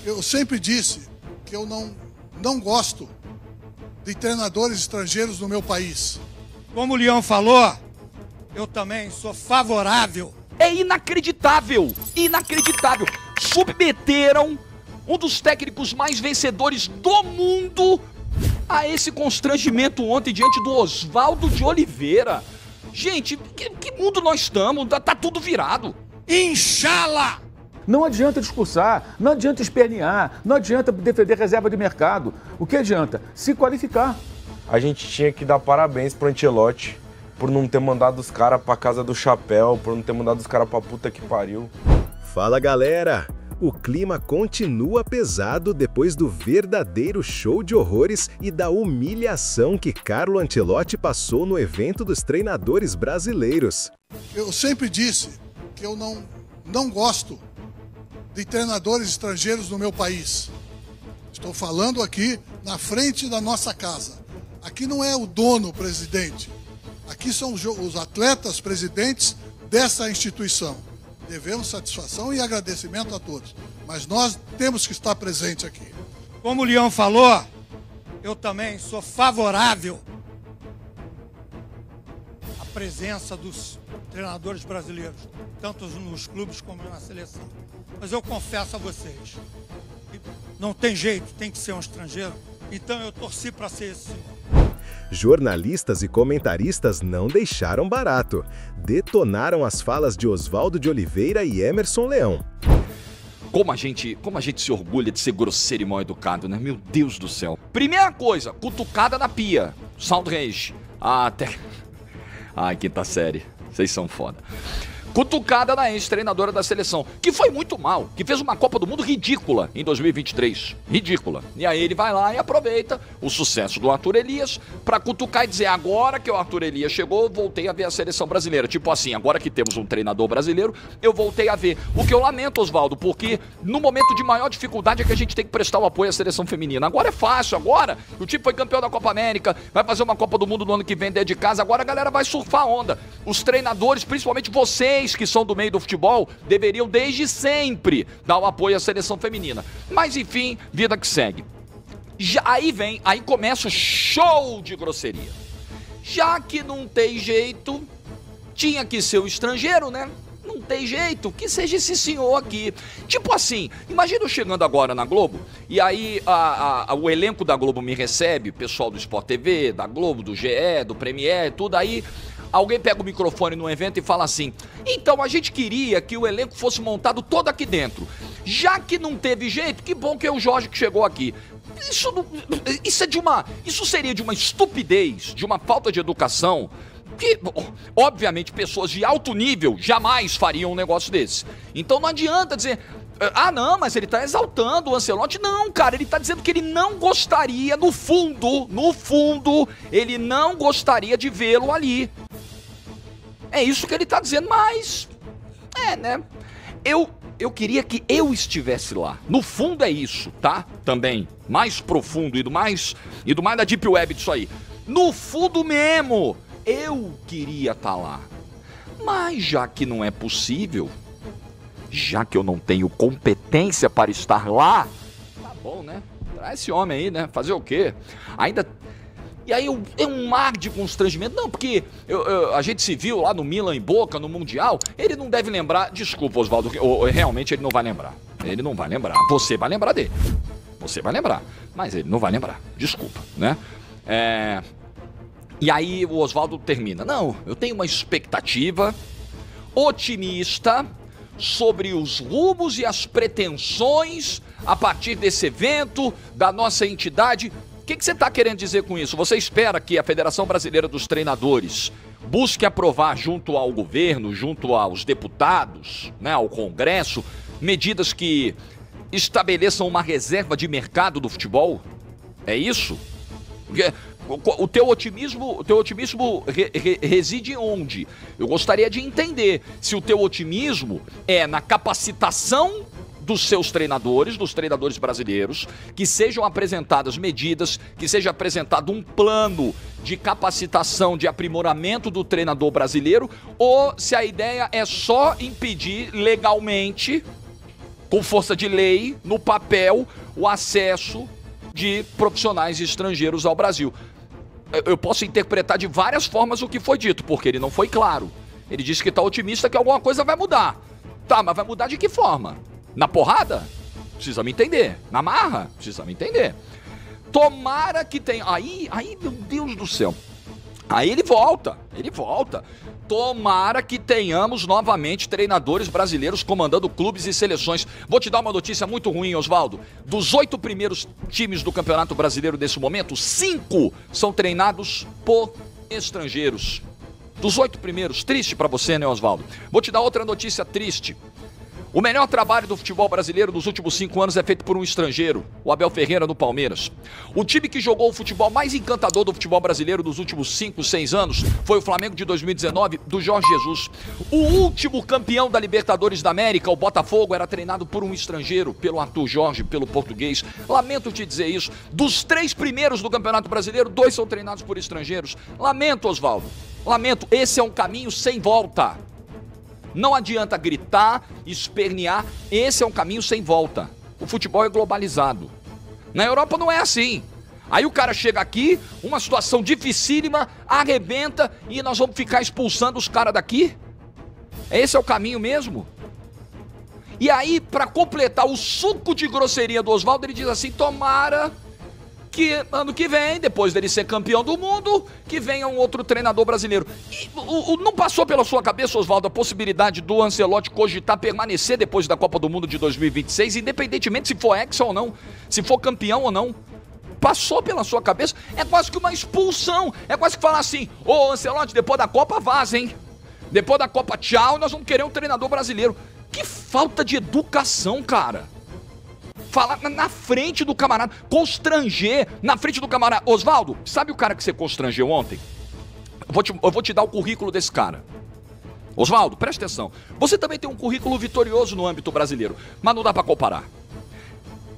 Eu sempre disse que eu não gosto de treinadores estrangeiros no meu país. Como o Leão falou, eu também sou favorável. É inacreditável, inacreditável. Submeteram um dos técnicos mais vencedores do mundo a esse constrangimento ontem diante do Oswaldo de Oliveira. Gente, que mundo nós estamos? Tá tudo virado. Inxalá! Não adianta discursar, não adianta espernear, não adianta defender reserva de mercado. O que adianta? Se qualificar. A gente tinha que dar parabéns pro Ancelotti por não ter mandado os caras pra casa do chapéu, por não ter mandado os caras pra puta que pariu. Fala, galera! O clima continua pesado depois do verdadeiro show de horrores e da humilhação que Carlo Ancelotti passou no evento dos treinadores brasileiros. Eu sempre disse que eu não gosto de treinadores estrangeiros no meu país. Estou falando aqui na frente da nossa casa. Aqui não é o dono o presidente. Aqui são os atletas presidentes dessa instituição. Devemos satisfação e agradecimento a todos. Mas nós temos que estar presente aqui. Como o Leão falou, eu também sou favorável à presença dos treinadores brasileiros, tanto nos clubes como na seleção. Mas eu confesso a vocês, não tem jeito, tem que ser um estrangeiro, então eu torci para ser esse senhor. Jornalistas e comentaristas não deixaram barato. Detonaram as falas de Oswaldo de Oliveira e Emerson Leão. Como a gente se orgulha de ser grosseiro e mal educado, né? Meu Deus do céu. Primeira coisa, cutucada na pia. Soundrange. Ai, quinta série. Vocês são foda. Cutucada na ex-treinadora da seleção, que foi muito mal, que fez uma Copa do Mundo ridícula em 2023. Ridícula. E aí ele vai lá e aproveita o sucesso do Arthur Elias pra cutucar e dizer, agora que o Arthur Elias chegou, eu voltei a ver a seleção brasileira. Tipo assim, agora que temos um treinador brasileiro, eu voltei a ver. O que eu lamento, Oswaldo, porque no momento de maior dificuldade é que a gente tem que prestar o apoio à seleção feminina. Agora é fácil, agora o time foi campeão da Copa América, vai fazer uma Copa do Mundo no ano que vem dentro de casa, agora a galera vai surfar a onda. Os treinadores, principalmente vocês, que são do meio do futebol, deveriam desde sempre dar o apoio à seleção feminina. Mas enfim, vida que segue. Aí começa o show de grosseria. Já que não tem jeito, tinha que ser o estrangeiro, né? Não tem jeito, que seja esse senhor aqui. Tipo assim, imagina eu chegando agora na Globo, e aí o elenco da Globo me recebe, o pessoal do Sport TV, da Globo, do GE, do Premier, tudo aí. Alguém pega o microfone num evento e fala assim, então a gente queria que o elenco fosse montado todo aqui dentro. Já que não teve jeito, que bom que é o Jorge que chegou aqui. Isso seria de uma estupidez, de uma falta de educação, que, obviamente, pessoas de alto nível jamais fariam um negócio desse. Então não adianta dizer, não, mas ele tá exaltando o Ancelotti. Não, cara, ele tá dizendo que ele não gostaria, no fundo, ele não gostaria de vê-lo ali. É isso que ele tá dizendo, mas... né? Eu queria que eu estivesse lá. No fundo é isso, tá? Também. Mais profundo e do mais da deep web disso aí. No fundo mesmo, eu queria estar lá. Mas já que não é possível, já que eu não tenho competência para estar lá, tá bom, né? Traz esse homem aí, né? Fazer o quê? E aí é um mar de constrangimento. Não, porque a gente se viu lá no Milan em Boca, no Mundial. Ele não deve lembrar. Desculpa, Oswaldo, realmente ele não vai lembrar. Ele não vai lembrar. Você vai lembrar dele. Você vai lembrar. Mas ele não vai lembrar. Desculpa, né? E aí o Oswaldo termina. Não, eu tenho uma expectativa otimista sobre os rumos e as pretensões a partir desse evento, da nossa entidade. O que você está querendo dizer com isso? Você espera que a Federação Brasileira dos Treinadores busque aprovar junto ao governo, junto aos deputados, né, ao Congresso, medidas que estabeleçam uma reserva de mercado do futebol? É isso? O teu otimismo reside onde? Eu gostaria de entender se o teu otimismo é na capacitação dos seus treinadores, dos treinadores brasileiros, que sejam apresentadas medidas, que seja apresentado um plano de capacitação, de aprimoramento do treinador brasileiro, ou se a ideia é só impedir legalmente com força de lei, no papel, o acesso de profissionais estrangeiros ao Brasil. Eu posso interpretar de várias formas o que foi dito, porque ele não foi claro. Ele disse que está otimista que alguma coisa vai mudar. Tá, mas vai mudar de que forma? Na porrada? Precisa me entender. Na marra? Precisa me entender. Tomara que tenha... Aí, meu Deus do céu. Aí ele volta. Tomara que tenhamos novamente treinadores brasileiros comandando clubes e seleções. Vou te dar uma notícia muito ruim, Oswaldo. Dos 8 primeiros times do Campeonato Brasileiro nesse momento, 5 são treinados por estrangeiros. Dos 8 primeiros, triste pra você, né, Oswaldo? Vou te dar outra notícia triste. O melhor trabalho do futebol brasileiro nos últimos 5 anos é feito por um estrangeiro, o Abel Ferreira no Palmeiras. O time que jogou o futebol mais encantador do futebol brasileiro nos últimos 5, 6 anos foi o Flamengo de 2019, do Jorge Jesus. O último campeão da Libertadores da América, o Botafogo, era treinado por um estrangeiro, pelo Arthur Jorge, pelo português. Lamento te dizer isso. Dos 3 primeiros do Campeonato Brasileiro, 2 são treinados por estrangeiros. Lamento, Oswaldo. Lamento. Esse é um caminho sem volta. Não adianta gritar, espernear, esse é um caminho sem volta. O futebol é globalizado. Na Europa não é assim. Aí o cara chega aqui, uma situação dificílima, arrebenta e nós vamos ficar expulsando os caras daqui? Esse é o caminho mesmo? E aí, para completar o suco de grosseria do Oswaldo, ele diz assim, tomara que ano que vem, depois dele ser campeão do mundo, que venha um outro treinador brasileiro. E, não passou pela sua cabeça, Oswaldo, a possibilidade do Ancelotti cogitar permanecer depois da Copa do Mundo de 2026, independentemente se for hexa ou não, se for campeão ou não? Passou pela sua cabeça? É quase que uma expulsão. É quase que falar assim, ô Ancelotti, depois da Copa vaza, hein? Depois da Copa tchau, nós vamos querer um treinador brasileiro. Que falta de educação, cara. Falar na frente do camarada, constranger na frente do camarada. Oswaldo, sabe o cara que você constrangeu ontem? Eu vou te dar o currículo desse cara. Oswaldo, presta atenção. Você também tem um currículo vitorioso no âmbito brasileiro, mas não dá pra comparar.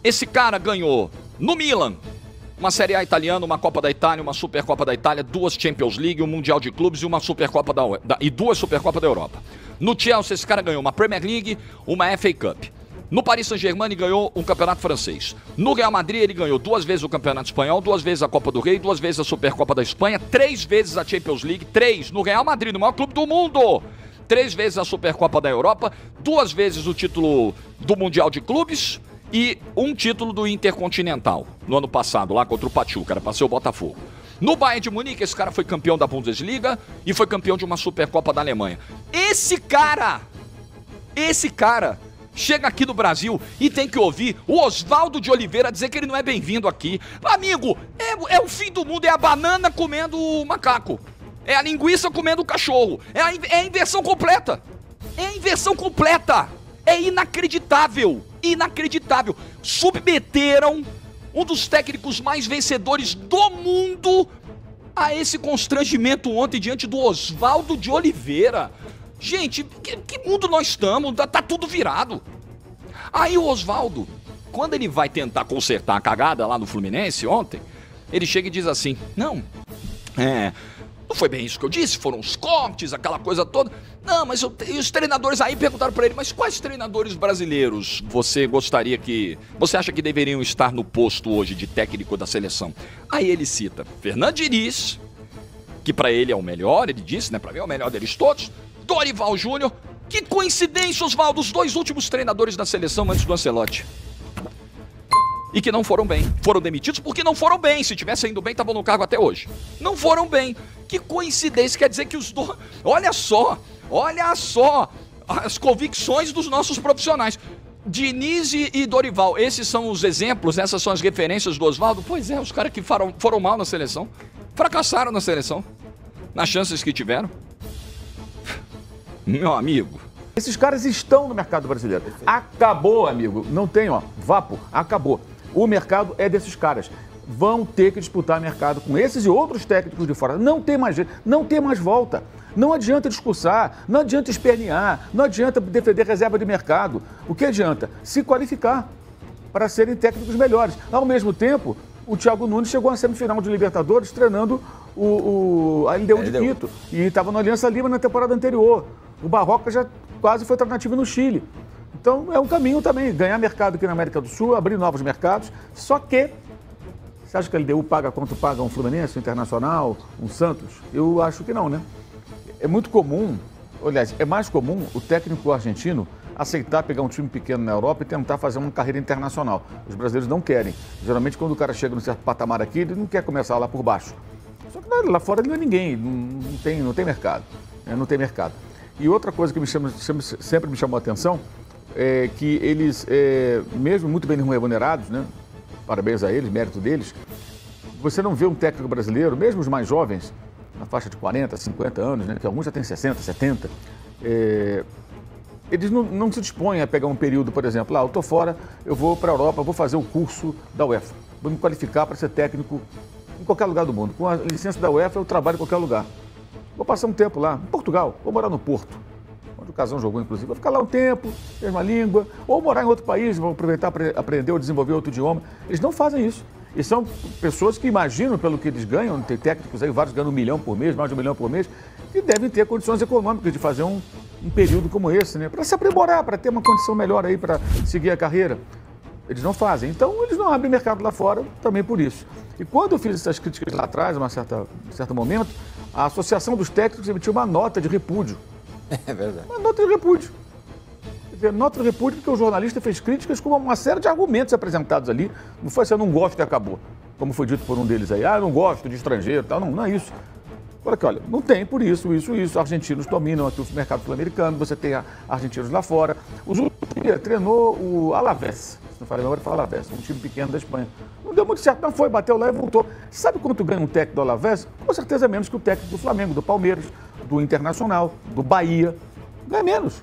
Esse cara ganhou no Milan uma Série A italiana, uma Copa da Itália, uma Supercopa da Itália, 2 Champions League, um Mundial de Clubes e uma Supercopa e 2 Supercopa da Europa. No Chelsea, esse cara ganhou uma Premier League, uma FA Cup. No Paris Saint-Germain ele ganhou um campeonato francês. No Real Madrid ele ganhou 2 vezes o campeonato espanhol, 2 vezes a Copa do Rei, 2 vezes a Supercopa da Espanha, 3 vezes a Champions League, 3 no Real Madrid, no maior clube do mundo. 3 vezes a Supercopa da Europa, 2 vezes o título do Mundial de Clubes e um título do Intercontinental no ano passado, lá contra o Pachuca, era pra ser o Botafogo. No Bayern de Munique esse cara foi campeão da Bundesliga e foi campeão de uma Supercopa da Alemanha. Esse cara chega aqui no Brasil e tem que ouvir o Oswaldo de Oliveira dizer que ele não é bem-vindo aqui. Amigo, é o fim do mundo, é a banana comendo o macaco. É a linguiça comendo o cachorro. É a inversão completa. É a inversão completa. É inacreditável. Inacreditável. Submeteram um dos técnicos mais vencedores do mundo a esse constrangimento ontem diante do Oswaldo de Oliveira. Gente, que mundo nós estamos? Tá tudo virado. Aí o Oswaldo, quando ele vai tentar consertar a cagada lá no Fluminense ontem, ele chega e diz assim, não foi bem isso que eu disse, foram os cortes, aquela coisa toda. Não, mas os treinadores aí perguntaram pra ele, mas quais treinadores brasileiros você acha que deveriam estar no posto hoje de técnico da seleção? Aí ele cita Fernando Diniz, que pra ele é o melhor, ele disse, né, pra mim é o melhor deles todos, Dorival Júnior. Que coincidência, Oswaldo, os 2 últimos treinadores da seleção antes do Ancelotti. E que não foram bem. Foram demitidos porque não foram bem. Se tivessem indo bem, estavam no cargo até hoje. Não foram bem. Que coincidência, quer dizer que os dois... Olha só as convicções dos nossos profissionais. Diniz e Dorival, esses são os exemplos, essas são as referências do Oswaldo. Pois é, os caras que foram mal na seleção. Fracassaram na seleção. Nas chances que tiveram. Meu amigo. Esses caras estão no mercado brasileiro. Acabou, amigo. Não tem, vapo. Acabou. O mercado é desses caras. Vão ter que disputar mercado com esses e outros técnicos de fora. Não tem mais jeito, não tem mais volta. Não adianta discursar, não adianta espernear, não adianta defender reserva de mercado. O que adianta? Se qualificar para serem técnicos melhores. Ao mesmo tempo, o Thiago Nunes chegou à semifinal de Libertadores treinando a LDU de Quito. E estava no Aliança Lima na temporada anterior. O Barroca já quase foi treinativo no Chile. Então é um caminho também, ganhar mercado aqui na América do Sul, abrir novos mercados, só que você acha que a LDU paga quanto paga um Fluminense, um Internacional, um Santos? Eu acho que não, né? É muito comum, aliás, é mais comum o técnico argentino aceitar pegar um time pequeno na Europa e tentar fazer uma carreira internacional. Os brasileiros não querem. Geralmente, quando o cara chega num certo patamar aqui, ele não quer começar lá por baixo. Só que lá fora ele não é ninguém, não tem mercado. Né? Não tem mercado. E outra coisa que sempre me chamou a atenção é que eles, mesmo muito bem remunerados, né? Parabéns a eles, mérito deles, você não vê um técnico brasileiro, mesmo os mais jovens, na faixa de 40, 50 anos, né? Que alguns já têm 60, 70, eles não se dispõem a pegar um período, por exemplo, eu estou fora, eu vou para a Europa, vou fazer o curso da UEFA, vou me qualificar para ser técnico em qualquer lugar do mundo. Com a licença da UEFA, eu trabalho em qualquer lugar. Vou passar um tempo lá, em Portugal, vou morar no Porto, onde o Casão jogou, inclusive. Vou ficar lá um tempo, mesma língua, ou morar em outro país, vou aproveitar para aprender ou desenvolver outro idioma. Eles não fazem isso. E são pessoas que imaginam, pelo que eles ganham, tem técnicos aí, vários ganham 1 milhão por mês, mais de 1 milhão por mês, que devem ter condições econômicas de fazer um período como esse, né? Para se aprimorar, para ter uma condição melhor aí, para seguir a carreira. Eles não fazem. Então, eles não abrem mercado lá fora também por isso. E quando eu fiz essas críticas lá atrás, em um certo momento, a Associação dos Técnicos emitiu uma nota de repúdio. É verdade. Uma nota de repúdio. Quer dizer, nota de repúdio porque o jornalista fez críticas com uma série de argumentos apresentados ali. Não foi assim, eu não gosto e acabou. Como foi dito por um deles aí, eu não gosto de estrangeiro e tal. Não é isso. Agora que, olha, não tem por isso. Argentinos dominam aqui o mercado sul-americano, você tem argentinos lá fora. O Júlio treinou o Alavés, se não falei agora, fala Alavés, um time pequeno da Espanha. Não deu muito certo, não foi, bateu lá e voltou. Sabe quanto ganha um técnico do Alavés? Com certeza menos que o técnico do Flamengo, do Palmeiras, do Internacional, do Bahia. Ganha menos.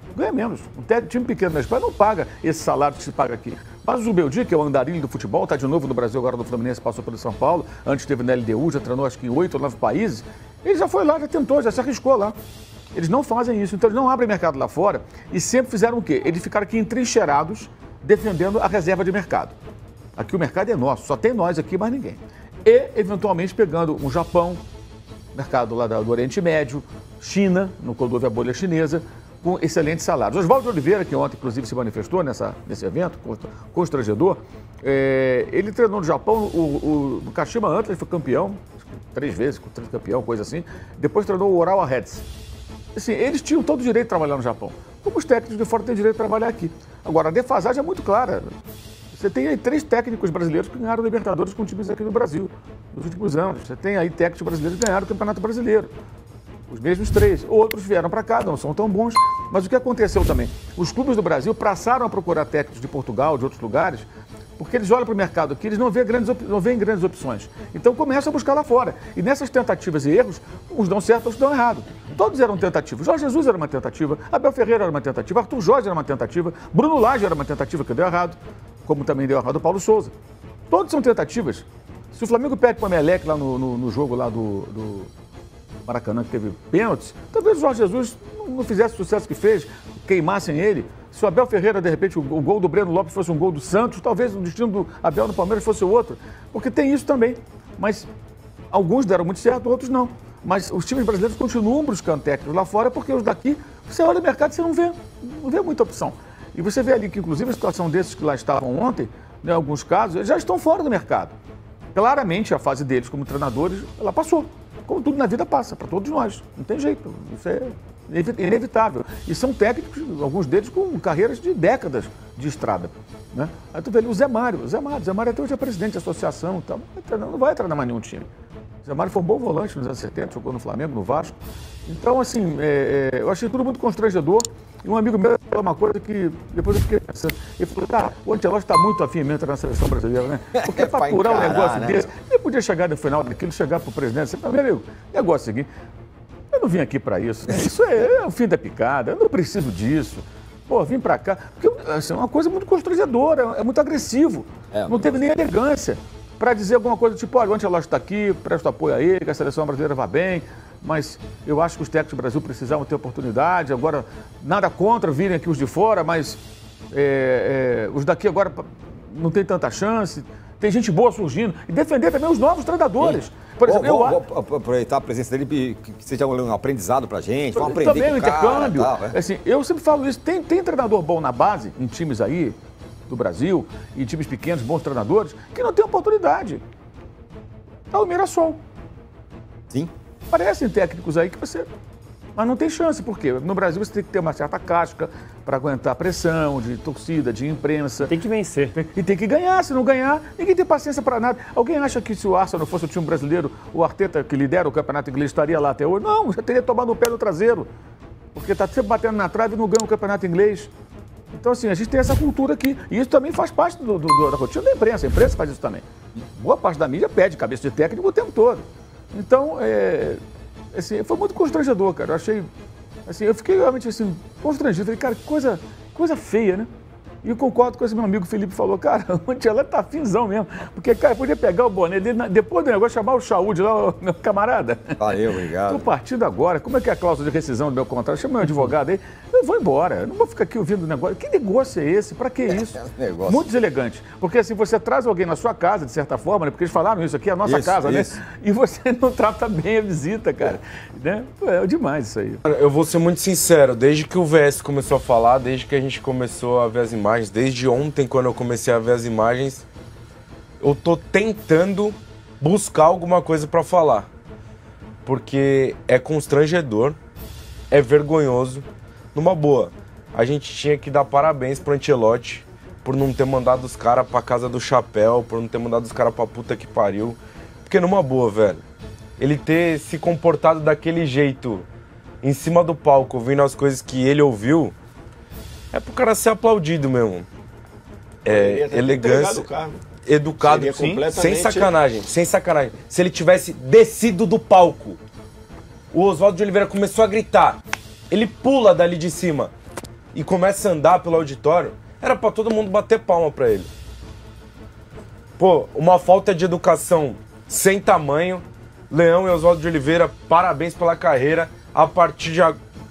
Um time pequeno da Espanha não paga esse salário que se paga aqui. Mas o Zubeldia, que é o andarilho do futebol, está de novo no Brasil agora no Fluminense, passou pelo São Paulo, antes esteve na LDU, já treinou acho que em 8 ou 9 países. Ele já foi lá, já tentou, já se arriscou lá. Eles não fazem isso, então eles não abrem mercado lá fora e sempre fizeram o quê? Eles ficaram aqui entrincheirados, defendendo a reserva de mercado. Aqui o mercado é nosso, só tem nós aqui, mais ninguém. E, eventualmente, pegando um Japão, mercado lá do Oriente Médio, China, no qual houve a bolha chinesa, com excelentes salários. Oswaldo Oliveira, que ontem, inclusive, se manifestou nesse evento, constrangedor, ele treinou no Japão, o Kashima Antlers foi campeão, 3 vezes, campeão, coisa assim. Depois treinou o Urawa Reds. Assim, eles tinham todo o direito de trabalhar no Japão. Como os técnicos de fora têm direito de trabalhar aqui. Agora, a defasagem é muito clara. Você tem aí 3 técnicos brasileiros que ganharam Libertadores com times aqui no Brasil nos últimos anos. Você tem aí técnicos brasileiros que ganharam o Campeonato Brasileiro. Os mesmos 3. Outros vieram para cá, não são tão bons. Mas o que aconteceu também? Os clubes do Brasil passaram a procurar técnicos de Portugal, de outros lugares, porque eles olham para o mercado aqui, eles não veem grandes opções. Então começam a buscar lá fora. E nessas tentativas e erros, uns dão certo, outros dão errado. Todos eram tentativas. Jorge Jesus era uma tentativa, Abel Ferreira era uma tentativa, Arthur Jorge era uma tentativa, Bruno Lage era uma tentativa que deu errado, como também deu errado o Paulo Souza. Todos são tentativas. Se o Flamengo perde para o Emelec lá no jogo lá do Maracanã, que teve pênaltis, talvez o Jorge Jesus não fizesse o sucesso que fez, queimassem ele. Se o Abel Ferreira, de repente, o gol do Breno Lopes fosse um gol do Santos, talvez o destino do Abel no Palmeiras fosse outro. Porque tem isso também. Mas alguns deram muito certo, outros não. Mas os times brasileiros continuam buscando técnicos lá fora, porque os daqui, você olha o mercado e você não vê muita opção. E você vê ali que, inclusive, a situação desses que lá estavam ontem, em alguns casos, eles já estão fora do mercado. Claramente, a fase deles como treinadores, ela passou. Como tudo na vida passa, para todos nós. Não tem jeito. Isso é inevitável. E são técnicos, alguns deles com carreiras de décadas de estrada. Né? Aí tu vê ali o Zé Mário até hoje é presidente da associação e tal. Não vai treinar mais nenhum time. O Zé Mário foi um bom volante nos anos 70, jogou no Flamengo, no Vasco. Então, assim, eu achei tudo muito constrangedor. E um amigo meu falou uma coisa que depois eu fiquei pensando. Ele falou, o Ancelotti está muito afim mesmo na seleção brasileira, né? Porque para apurar um negócio desse, ele podia chegar no final daquilo, chegar para o presidente e dizer, meu amigo, negócio seguinte, eu não vim aqui para isso. Isso é o fim da picada, eu não preciso disso. Pô, vim para cá. Porque assim, é uma coisa muito constrangedora, é muito agressivo. Não teve nem elegância para dizer alguma coisa tipo, olha, o Ancelotti está aqui, presta apoio a ele, que a seleção brasileira vá bem. Mas eu acho que os técnicos do Brasil precisavam ter oportunidade. Agora, nada contra virem aqui os de fora, mas os daqui agora não tem tanta chance. tem gente boa surgindo, e defender também os novos treinadores. Por exemplo, vou aproveitar a presença dele que seja um aprendizado pra gente, vamos aprender também com o intercâmbio. Tal, né? Assim, eu sempre falo isso, tem treinador bom na base, em times aí do Brasil, e times pequenos, bons treinadores, que não tem oportunidade. É o Mirassol. Sim. Parecem técnicos aí que você... Mas não tem chance, por quê? No Brasil você tem que ter uma certa casca para aguentar a pressão de torcida, de imprensa. Tem que vencer. E tem que ganhar, se não ganhar, ninguém tem paciência para nada. Alguém acha que se o Arsenal fosse o time brasileiro, o Arteta, que lidera o campeonato inglês, estaria lá até hoje? Não, já teria tomado o pé no traseiro. Porque está sempre batendo na trave e não ganha o campeonato inglês. Então, assim, a gente tem essa cultura aqui. E isso também faz parte da rotina da imprensa. A imprensa faz isso também. Boa parte da mídia pede cabeça de técnico o tempo todo. Então, assim, foi muito constrangedor, cara. Eu achei, assim, eu fiquei realmente, assim, constrangido. Falei, cara, que coisa feia, né? E eu concordo com esse meu amigo Felipe falou, cara, o Ancelotti tá finzão mesmo. Porque, cara, podia pegar o boné dele, depois do negócio, chamar o Saúde lá, meu camarada. Valeu, obrigado. Tô partindo agora. Como é que é a cláusula de rescisão do meu contrato? Chama meu advogado aí. Eu vou embora. Eu não vou ficar aqui ouvindo o negócio. Que negócio é esse? Pra que isso? Negócio. Muito deselegante. Porque assim, você traz alguém na sua casa, de certa forma, né? Porque eles falaram isso aqui, é a nossa casa, né? E você não trata bem a visita, cara. Né? É demais isso aí. Eu vou ser muito sincero, desde que o VS começou a falar, desde que a gente começou a ver as imagens, desde ontem, quando eu comecei a ver as imagens, eu tô tentando buscar alguma coisa pra falar. Porque é constrangedor, é vergonhoso. Numa boa, a gente tinha que dar parabéns pro Ancelotti por não ter mandado os caras pra casa do chapéu, por não ter mandado os caras pra puta que pariu. Porque numa boa, velho, ele ter se comportado daquele jeito em cima do palco, ouvindo as coisas que ele ouviu, é pro cara ser aplaudido mesmo. É elegância, educado, sim, sem sacanagem, sem sacanagem. Se ele tivesse descido do palco, o Oswaldo de Oliveira começou a gritar, ele pula dali de cima e começa a andar pelo auditório, era pra todo mundo bater palma pra ele. Pô, uma falta de educação sem tamanho. Leão e Oswaldo de Oliveira, parabéns pela carreira. A partir de...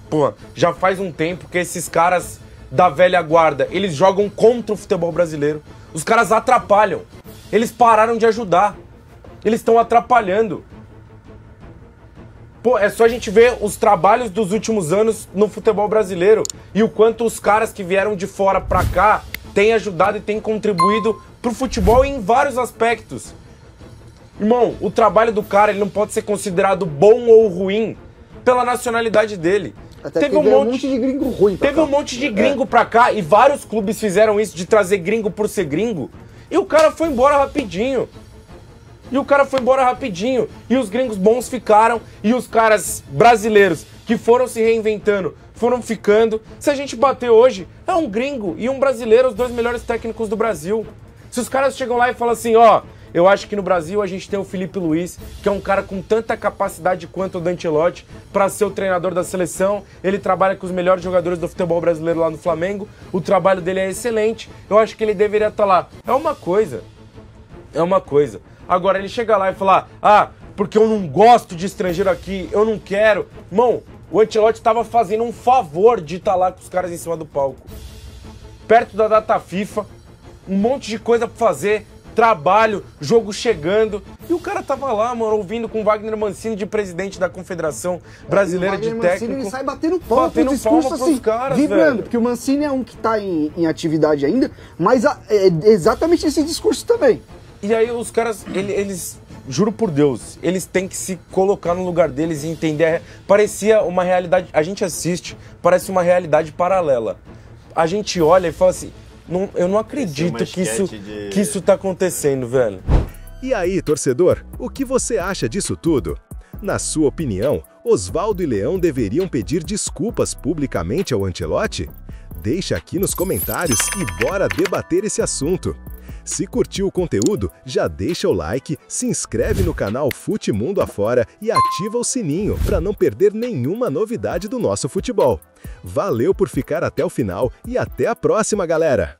Pô, já faz um tempo que esses caras da velha guarda, eles jogam contra o futebol brasileiro. Os caras atrapalham. Eles pararam de ajudar. Eles estão atrapalhando. Pô, é só a gente ver os trabalhos dos últimos anos no futebol brasileiro e o quanto os caras que vieram de fora pra cá têm ajudado e têm contribuído pro futebol em vários aspectos. Irmão, o trabalho do cara, ele não pode ser considerado bom ou ruim pela nacionalidade dele. Até teve um monte de gringo ruim pra cá. Teve um monte de gringo pra cá e vários clubes fizeram isso de trazer gringo por ser gringo e o cara foi embora rapidinho. E os gringos bons ficaram e os caras brasileiros que foram se reinventando, foram ficando. Se a gente bater hoje, é um gringo e um brasileiro, os dois melhores técnicos do Brasil. Se os caras chegam lá e falam assim, ó, eu acho que no Brasil a gente tem o Felipe Luiz, que é um cara com tanta capacidade quanto o Ancelotti para ser o treinador da seleção. Ele trabalha com os melhores jogadores do futebol brasileiro lá no Flamengo. O trabalho dele é excelente. Eu acho que ele deveria estar lá. É uma coisa. Agora ele chega lá e falar, porque eu não gosto de estrangeiro aqui, eu não quero. Irmão, o Ancelotti estava fazendo um favor de estar lá com os caras em cima do palco. Perto da data FIFA, um monte de coisa pra fazer, trabalho, jogo chegando. E o cara tava lá, mano, ouvindo com Wagner Mancini de presidente da Confederação Brasileira de Técnico. O Wagner Mancini sai batendo palma pro discurso assim, caras, vibrando. velho. Porque o Mancini é um que tá em atividade ainda, mas é exatamente esse discurso também. E aí os caras, eles, juro por Deus, eles têm que se colocar no lugar deles e entender. Parecia uma realidade, a gente assiste, parece uma realidade paralela. A gente olha e fala assim, eu não acredito que isso tá acontecendo, velho. E aí, torcedor, o que você acha disso tudo? Na sua opinião, Oswaldo e Leão deveriam pedir desculpas publicamente ao Ancelotti? Deixa aqui nos comentários e bora debater esse assunto. Se curtiu o conteúdo, já deixa o like, se inscreve no canal Futimundo Afora e ativa o sininho para não perder nenhuma novidade do nosso futebol. Valeu por ficar até o final e até a próxima, galera!